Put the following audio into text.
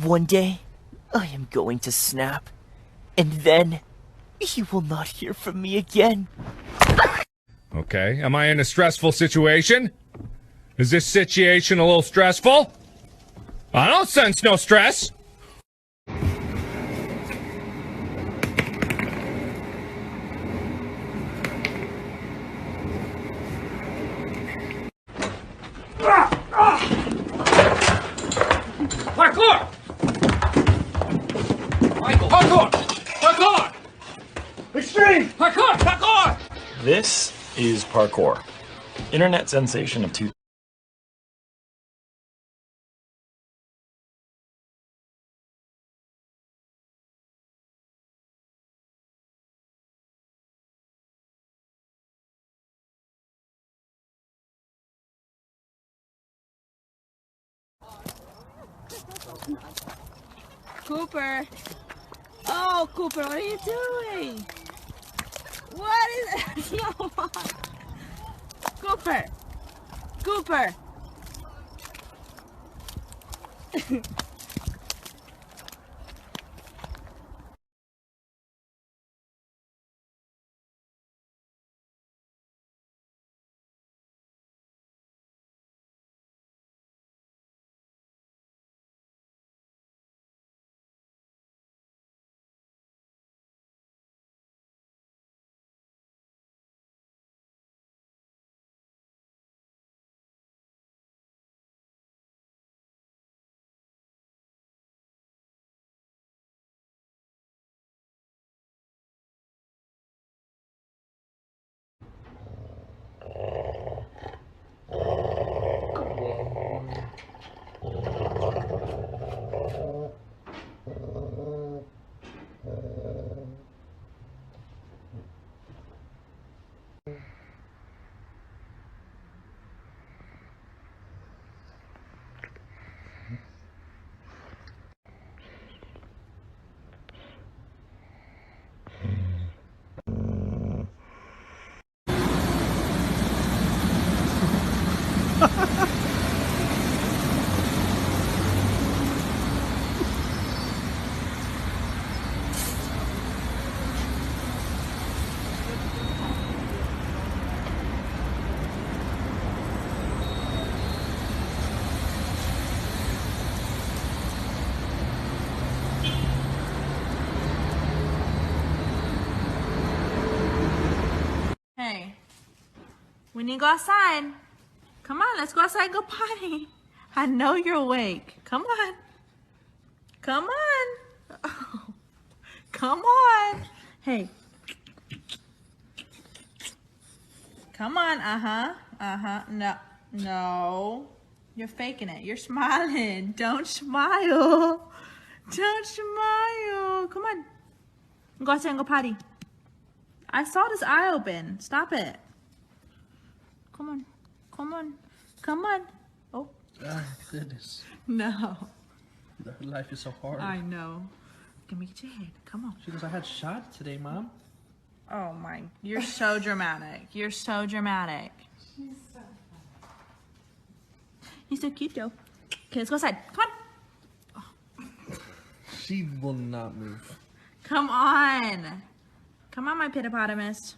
One day, I am going to snap, and then you will not hear from me again. Okay, am I in a stressful situation? Is this situation a little stressful? I don't sense no stress. Parkour! Michael, parkour! Parkour! Extreme! Parkour! Parkour! This is Parkour, internet sensation of two. Cooper. Oh, Cooper, what are you doing? What is it? Cooper. Cooper. Hey, we need to go outside. Come on, let's go outside and go potty. I know you're awake. Come on. Come on. Oh, come on. Hey. Come on. Uh-huh. Uh-huh. No. No. You're faking it. You're smiling. Don't smile. Don't smile. Come on. Go outside and go potty. I saw this eye open. Stop it. Come on. Come on. Come on. Oh. Ah, goodness. No. Life is so hard. I know. Let me get your head. Come on. She goes, I had shot today, Mom. Oh my. You're so dramatic. You're so dramatic. He's so cute though. Okay, let's go outside. Come on. She will not move. Come on. Come on, my pitapotamus.